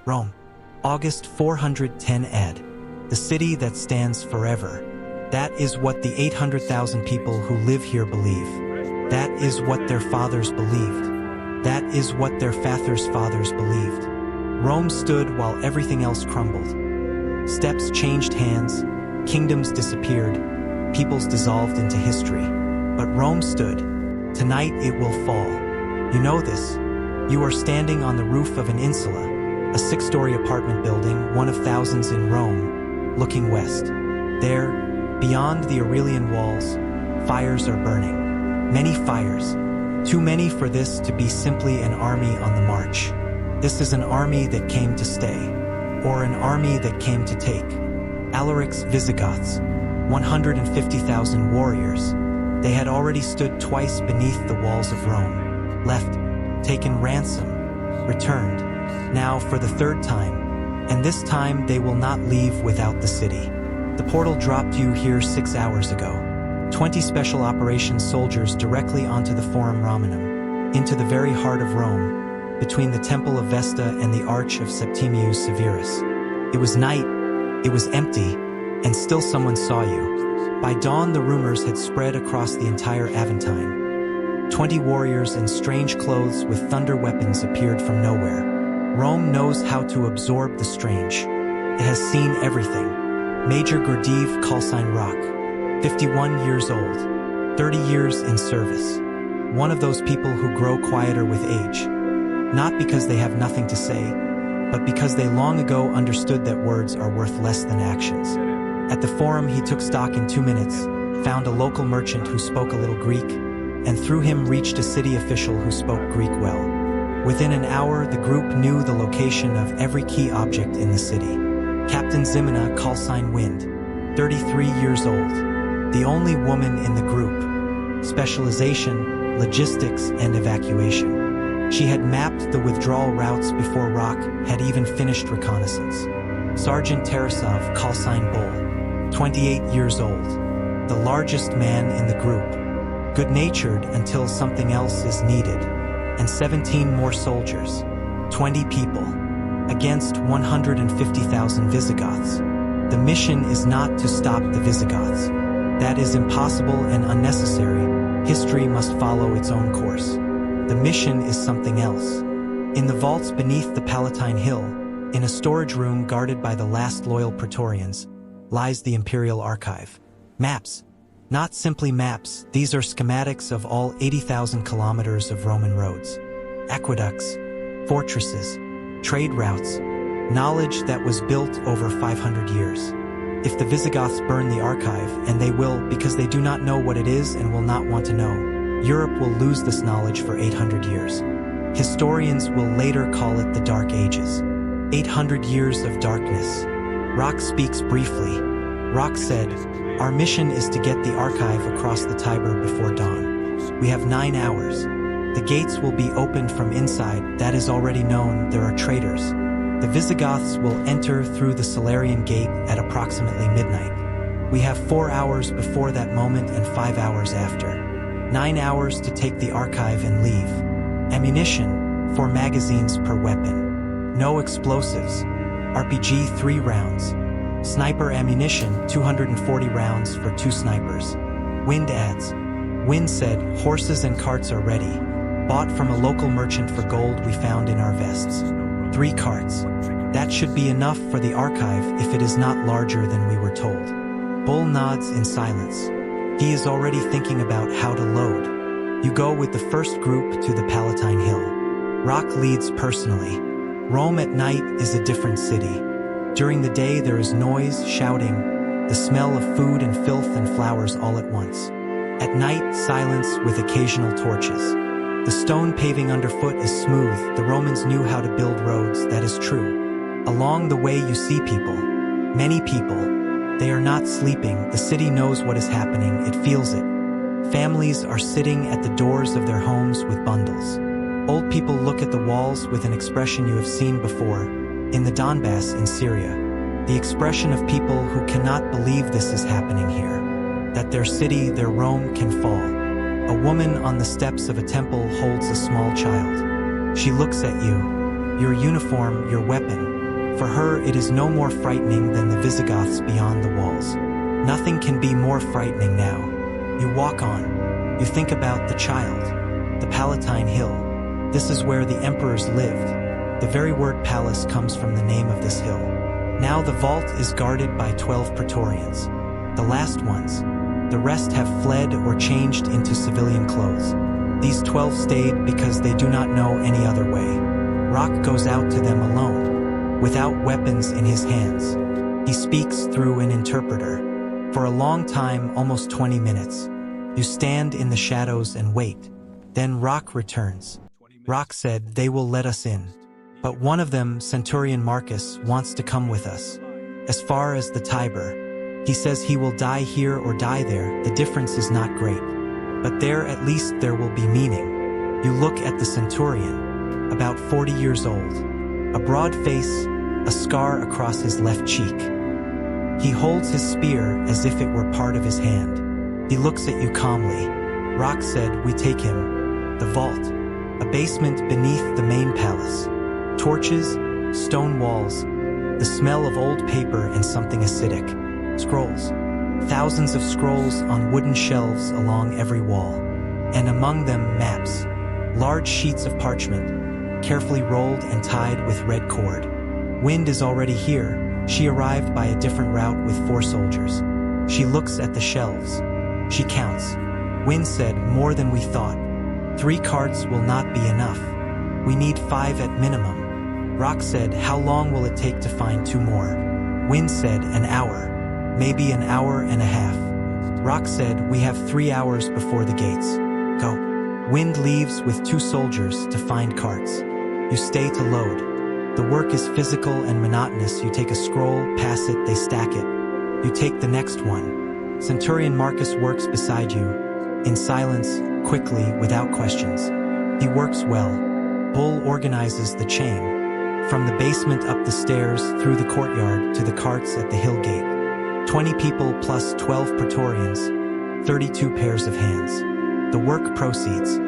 Rome. August 410 AD. The city that stands forever. That is what the 800,000 people who live here believe. That is what their fathers believed. That is what their fathers' fathers believed. Rome stood while everything else crumbled. Steps changed hands, kingdoms disappeared, peoples dissolved into history. But Rome stood. Tonight it will fall. You know this. You are standing on the roof of an insula, a 6-story apartment building, one of thousands in Rome, looking west. There, beyond the Aurelian walls, fires are burning. Many fires. Too many for this to be simply an army on the march. This is an army that came to stay, or an army that came to take. Alaric's Visigoths, 150,000 warriors. They had already stood twice beneath the walls of Rome, left, taken ransom, returned, now for the 3rd time, and this time they will not leave without the city. The portal dropped you here 6 hours ago. 20 special operations soldiers directly onto the Forum Romanum, into the very heart of Rome, between the Temple of Vesta and the Arch of Septimius Severus. It was night, it was empty, and still someone saw you. By dawn, the rumors had spread across the entire Aventine. 20 warriors in strange clothes with thunder weapons appeared from nowhere. Rome knows how to absorb the strange. It has seen everything. Major Gordieve Calcine Rock, 51 years old, 30 years in service. One of those people who grow quieter with age. Not because they have nothing to say, but because they long ago understood that words are worth less than actions. At the Forum, he took stock in 2 minutes, found a local merchant who spoke a little Greek, and through him reached a city official who spoke Greek well. Within an hour, the group knew the location of every key object in the city. Captain Ximena Calcine Wind, 33 years old, the only woman in the group. Specialization, logistics, and evacuation. She had mapped the withdrawal routes before Rock had even finished reconnaissance. Sergeant Tarasov Calcine Bull, 28 years old, the largest man in the group. Good-natured until something else is needed. And 17 more soldiers, 20 people, against 150,000 Visigoths. The mission is not to stop the Visigoths. That is impossible and unnecessary. History must follow its own course. The mission is something else. In the vaults beneath the Palatine Hill, in a storage room guarded by the last loyal Praetorians, lies the Imperial Archive. Maps. Not simply maps, these are schematics of all 80,000 kilometers of Roman roads. Aqueducts, fortresses, trade routes, knowledge that was built over 500 years. If the Visigoths burn the archive, and they will because they do not know what it is and will not want to know, Europe will lose this knowledge for 800 years. Historians will later call it the Dark Ages. 800 years of darkness. Rock speaks briefly. Rock said, "Our mission is to get the archive across the Tiber before dawn. We have 9 hours. The gates will be opened from inside, that is already known, there are traitors. The Visigoths will enter through the Salarian gate at approximately midnight. We have 4 hours before that moment and 5 hours after. 9 hours to take the archive and leave. Ammunition, 4 magazines per weapon. No explosives. RPG 3 rounds. Sniper ammunition, 240 rounds for 2 snipers. Wind adds. Wind said, horses and carts are ready. Bought from a local merchant for gold we found in our vests. 3 carts. That should be enough for the archive if it is not larger than we were told." Bull nods in silence. He is already thinking about how to load. You go with the first group to the Palatine Hill. Rock leads personally. Rome at night is a different city. During the day there is noise, shouting, the smell of food and filth and flowers all at once. At night, silence with occasional torches. The stone paving underfoot is smooth. The Romans knew how to build roads, that is true. Along the way you see people. Many people. They are not sleeping. The city knows what is happening. It feels it. Families are sitting at the doors of their homes with bundles. Old people look at the walls with an expression you have seen before, in the Donbass in Syria. The expression of people who cannot believe this is happening here. That their city, their Rome, can fall. A woman on the steps of a temple holds a small child. She looks at you. Your uniform, your weapon, For her, it is no more frightening than the Visigoths beyond the walls. Nothing can be more frightening now. You walk on. You think about the child. The Palatine Hill. This is where the emperors lived. The very word palace comes from the name of this hill. Now the vault is guarded by 12 praetorians. The last ones. The rest have fled or changed into civilian clothes. These 12 stayed because they do not know any other way. Rock goes out to them alone, without weapons in his hands. He speaks through an interpreter. For a long time, almost 20 minutes. You stand in the shadows and wait. Then Rock returns. Rock said, "They will let us in. But one of them, Centurion Marcus, wants to come with us. As far as the Tiber. He says he will die here or die there, the difference is not great. But there at least there will be meaning." You look at the centurion, about 40 years old. A broad face, a scar across his left cheek. He holds his spear as if it were part of his hand. He looks at you calmly. Rock said, "We take him." The vault. A basement beneath the main palace. Torches, stone walls, the smell of old paper and something acidic. Scrolls. Thousands of scrolls on wooden shelves along every wall. And among them, maps. Large sheets of parchment, carefully rolled and tied with red cord. Wind is already here. She arrived by a different route with 4 soldiers. She looks at the shelves. She counts. Wind said, "More than we thought. 3 carts will not be enough. We need 5 at minimum." Rock said, "How long will it take to find 2 more?" Wind said, "An hour. Maybe an hour and a half." Rock said, "We have 3 hours before the gates. Go." Wind leaves with 2 soldiers to find carts. You stay to load. The work is physical and monotonous. You take a scroll, pass it, they stack it. You take the next one. Centurion Marcus works beside you, in silence, quickly, without questions. He works well. Bull organizes the chain. From the basement up the stairs, through the courtyard, to the carts at the hill gate. 20 people plus 12 praetorians, 32 pairs of hands. The work proceeds.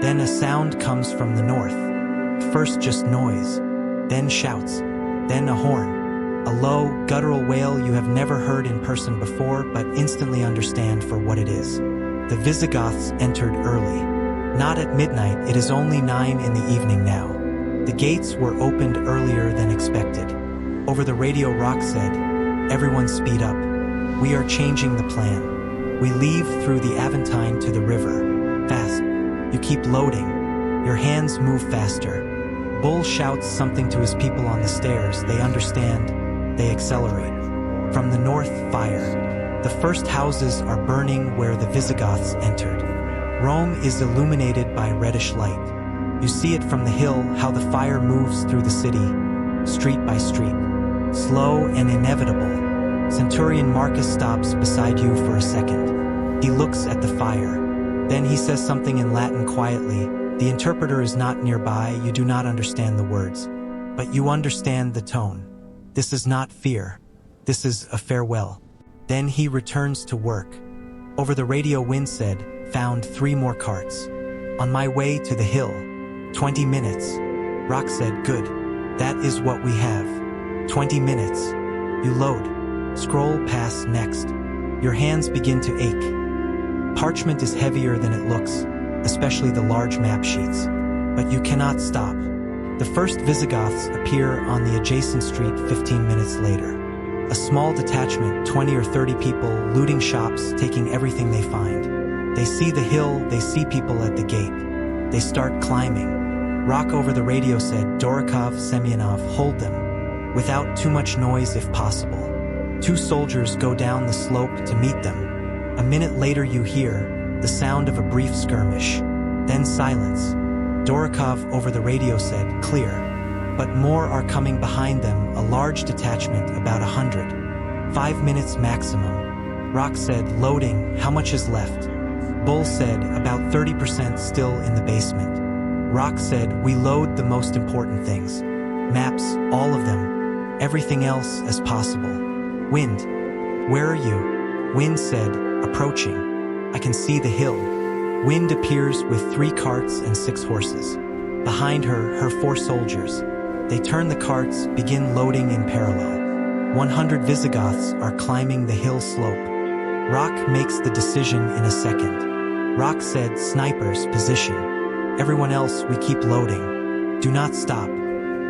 Then a sound comes from the north. First just noise, then shouts, then a horn. A low, guttural wail you have never heard in person before but instantly understand for what it is. The Visigoths entered early. Not at midnight, it is only 9 in the evening now. The gates were opened earlier than expected. Over the radio, Rock said, "Everyone speed up. We are changing the plan. We leave through the Aventine to the river. Fast. You keep loading. Your hands move faster." Bull shouts something to his people on the stairs. They understand. They accelerate. From the north, fire. The first houses are burning where the Visigoths entered. Rome is illuminated by reddish light. You see it from the hill, how the fire moves through the city, street by street. Slow and inevitable. Centurion Marcus stops beside you for a second. He looks at the fire. Then he says something in Latin quietly. The interpreter is not nearby, you do not understand the words. But you understand the tone. This is not fear. This is a farewell. Then he returns to work. Over the radio, Wind said, "Found 3 more carts. On my way to the hill. 20 minutes. Rock said, "Good. That is what we have. 20 minutes. You load. Scroll pass next." Your hands begin to ache. Parchment is heavier than it looks, especially the large map sheets. But you cannot stop. The first Visigoths appear on the adjacent street 15 minutes later. A small detachment, 20 or 30 people, looting shops, taking everything they find. They see the hill, they see people at the gate. They start climbing. Rock over the radio said, "Dorokov, Semyonov, hold them. Without too much noise if possible." 2 soldiers go down the slope to meet them. A minute later you hear the sound of a brief skirmish. Then silence. Dorokov over the radio said, "Clear." But more are coming behind them, a large detachment, about 100. 5 minutes maximum. Rock said, "Loading, how much is left?" Bull said, "About 30% still in the basement." Rock said, "We load the most important things. Maps, all of them. Everything else as possible." Wind, "Where are you?" Wind said, "Approaching. I can see the hill." Wind appears with 3 carts and 6 horses. Behind her, her 4 soldiers. They turn the carts, begin loading in parallel. 100 Visigoths are climbing the hill slope. Rock makes the decision in a second. Rock said, "Snipers, position. Everyone else, we keep loading. Do not stop."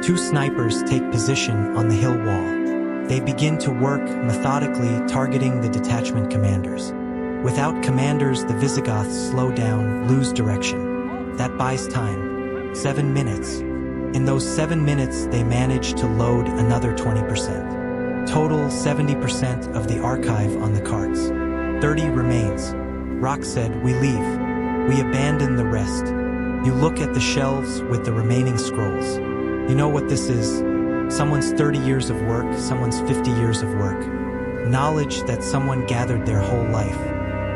2 snipers take position on the hill wall. They begin to work methodically, targeting the detachment commanders. Without commanders, the Visigoths slow down, lose direction. That buys time. 7 minutes. In those 7 minutes, they manage to load another 20%. Total 70% of the archive on the carts. 30 remains. Rock said, "We leave. We abandon the rest." You look at the shelves with the remaining scrolls. You know what this is? Someone's 30 years of work, someone's 50 years of work. Knowledge that someone gathered their whole life.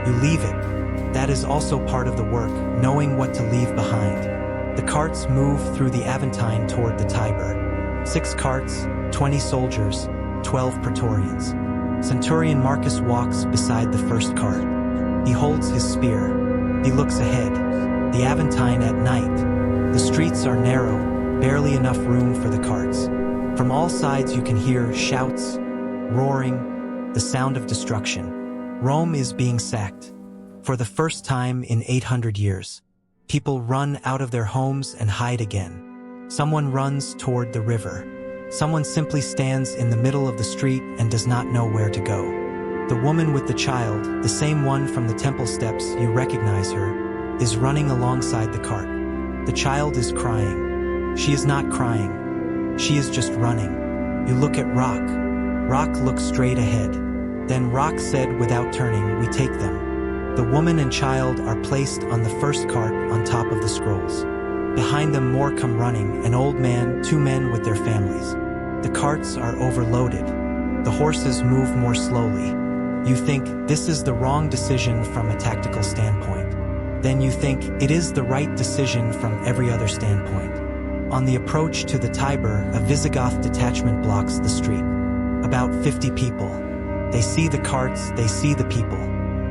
You leave it. That is also part of the work, knowing what to leave behind. The carts move through the Aventine toward the Tiber. 6 carts, 20 soldiers, 12 praetorians. Centurion Marcus walks beside the first cart. He holds his spear. He looks ahead. The Aventine at night. The streets are narrow, barely enough room for the carts. From all sides you can hear shouts, roaring, the sound of destruction. Rome is being sacked. For the first time in 800 years. People run out of their homes and hide again. Someone runs toward the river. Someone simply stands in the middle of the street and does not know where to go. The woman with the child, the same one from the temple steps, you recognize her, is running alongside the cart. The child is crying. She is not crying. She is just running. You look at Rock. Rock looks straight ahead. Then Rock said without turning, "We take them." The woman and child are placed on the first cart on top of the scrolls. Behind them more come running, an old man, 2 men with their families. The carts are overloaded. The horses move more slowly. You think, this is the wrong decision from a tactical standpoint. Then you think, it is the right decision from every other standpoint. On the approach to the Tiber, a Visigoth detachment blocks the street. About 50 people. They see the carts, they see the people.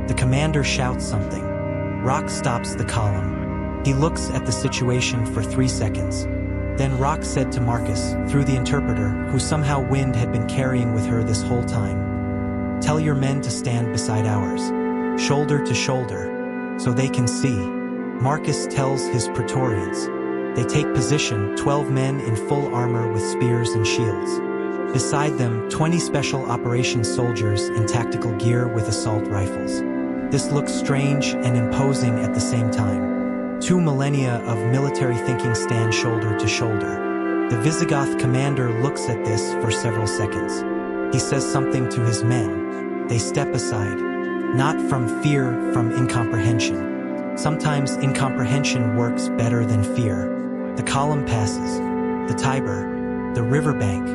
The commander shouts something. Rock stops the column. He looks at the situation for 3 seconds. Then Rock said to Marcus, through the interpreter, who somehow Wind had been carrying with her this whole time, "Tell your men to stand beside ours, shoulder to shoulder, so they can see." Marcus tells his praetorians. They take position, 12 men in full armor with spears and shields. Beside them, 20 special operations soldiers in tactical gear with assault rifles. This looks strange and imposing at the same time. 2 millennia of military thinking stand shoulder to shoulder. The Visigoth commander looks at this for several seconds. He says something to his men. They step aside. Not from fear, from incomprehension. Sometimes incomprehension works better than fear. The column passes. The Tiber. The riverbank.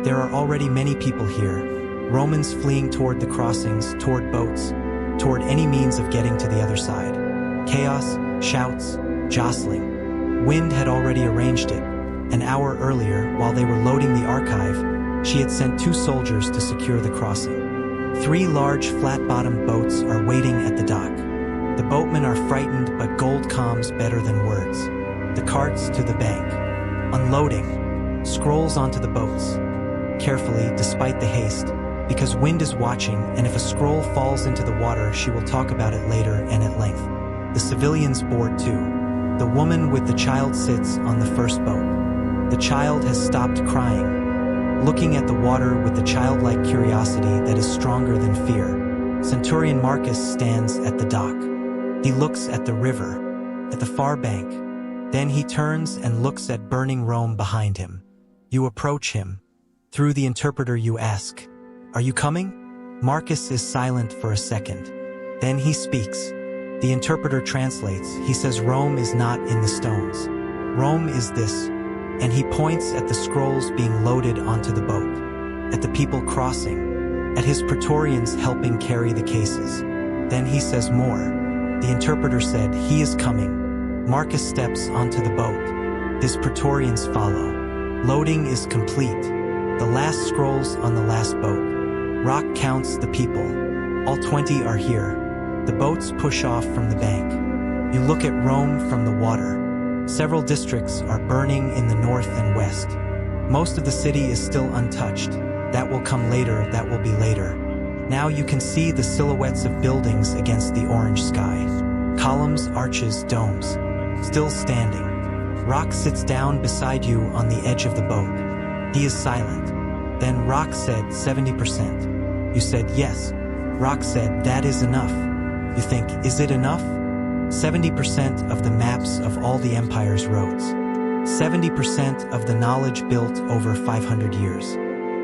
There are already many people here. Romans fleeing toward the crossings, toward boats, toward any means of getting to the other side. Chaos, shouts, jostling. Wind had already arranged it. An hour earlier, while they were loading the archive, she had sent 2 soldiers to secure the crossing. 3 large flat-bottomed boats are waiting at the dock. The boatmen are frightened, but gold calms better than words. The carts to the bank. Unloading. Scrolls onto the boats. Carefully, despite the haste, because Wind is watching, and if a scroll falls into the water, she will talk about it later and at length. The civilians board too. The woman with the child sits on the first boat. The child has stopped crying, looking at the water with the childlike curiosity that is stronger than fear. Centurion Marcus stands at the dock. He looks at the river, at the far bank. Then he turns and looks at burning Rome behind him. You approach him. Through the interpreter you ask, "Are you coming?" Marcus is silent for a second. Then he speaks. The interpreter translates. He says Rome is not in the stones. Rome is this. And he points at the scrolls being loaded onto the boat, at the people crossing, at his praetorians helping carry the cases. Then he says more. The interpreter said, "He is coming." Marcus steps onto the boat. His praetorians follow. Loading is complete. The last scrolls on the last boat. Rock counts the people. All 20 are here. The boats push off from the bank. You look at Rome from the water. Several districts are burning in the north and west. Most of the city is still untouched. That will come later, that will be later. Now you can see the silhouettes of buildings against the orange sky. Columns, arches, domes. Still standing. Rock sits down beside you on the edge of the boat. He is silent. Then Rock said 70%. You said yes. Rock said that is enough. You think, is it enough? 70% of the maps of all the empire's roads. 70% of the knowledge built over 500 years.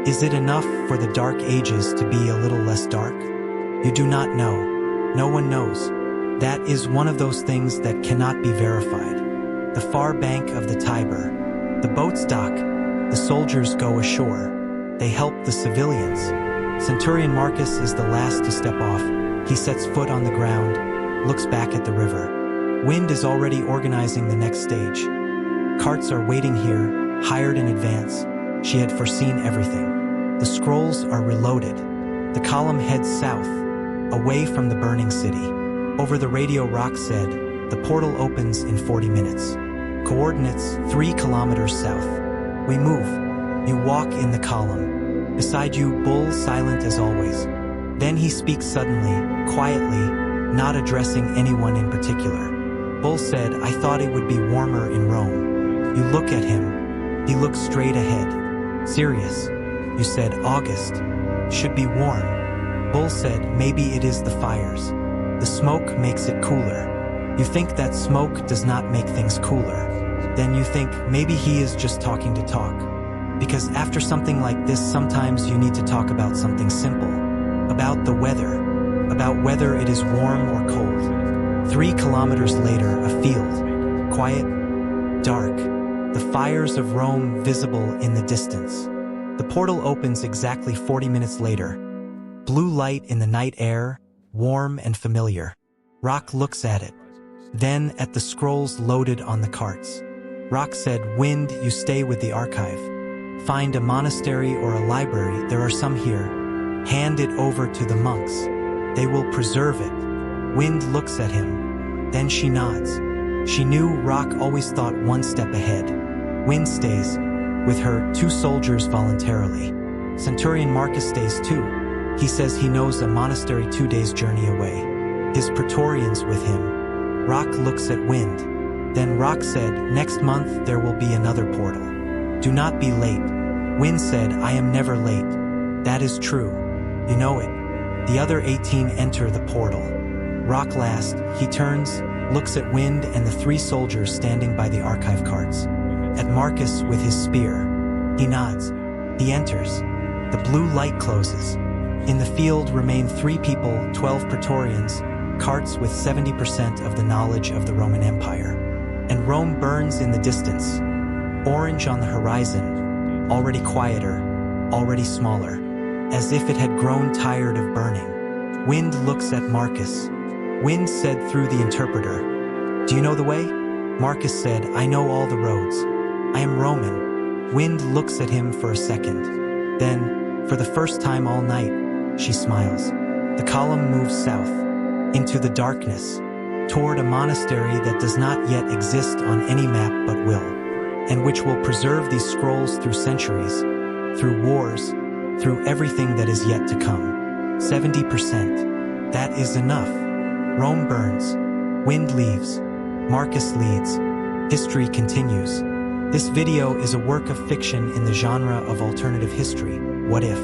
Is it enough for the Dark Ages to be a little less dark? You do not know. No one knows. That is one of those things that cannot be verified. The far bank of the Tiber. The boats dock. The soldiers go ashore. They help the civilians. Centurion Marcus is the last to step off. He sets foot on the ground, looks back at the river. Wind is already organizing the next stage. Carts are waiting here, hired in advance. She had foreseen everything. The scrolls are reloaded. The column heads south, away from the burning city. Over the radio, Rock said, the portal opens in 40 minutes. Coordinates 3 kilometers south. We move. You walk in the column. Beside you, Bull silent as always. Then he speaks suddenly, quietly, not addressing anyone in particular. Bull said, I thought it would be warmer in Rome. You look at him. He looks straight ahead. Serious. You said, August. Should be warm. Bull said, maybe it is the fires. The smoke makes it cooler. You think that smoke does not make things cooler. Then you think, maybe he is just talking to talk. Because after something like this, sometimes you need to talk about something simple. About the weather. About whether it is warm or cold. 3 kilometers later, a field. Quiet. Dark. The fires of Rome visible in the distance. The portal opens exactly 40 minutes later. Blue light in the night air, warm and familiar. Rock looks at it. Then at the scrolls loaded on the carts. Rock said, Wind, you stay with the archive. Find a monastery or a library, there are some here. Hand it over to the monks. They will preserve it. Wind looks at him. Then she nods. She knew Rock always thought one step ahead. Wind stays. With her, 2 soldiers voluntarily. Centurion Marcus stays too. He says he knows a monastery 2 days' journey away. His praetorians with him. Rock looks at Wind. Then Rock said, next month there will be another portal. Do not be late. Wind said, I am never late. That is true. You know it. The other 18 enter the portal. Rock last, he turns, looks at Wind and the 3 soldiers standing by the archive carts. At Marcus with his spear. He nods. He enters. The blue light closes. In the field remain 3 people, 12 praetorians, carts with 70% of the knowledge of the Roman Empire. And Rome burns in the distance. Orange on the horizon, already quieter, already smaller, as if it had grown tired of burning. Wind looks at Marcus. Wind said through the interpreter, do you know the way? Marcus said, I know all the roads. I am Roman. Wind looks at him for a second. Then, for the first time all night, she smiles. The column moves south, into the darkness, toward a monastery that does not yet exist on any map but will, and which will preserve these scrolls through centuries, through wars, through everything that is yet to come. 70%. That is enough. Rome burns. Wind leaves. Marcus leads. History continues. This video is a work of fiction in the genre of alternative history. What if?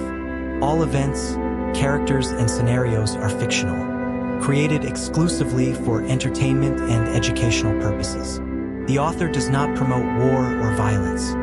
All events, characters, and scenarios are fictional, created exclusively for entertainment and educational purposes. The author does not promote war or violence.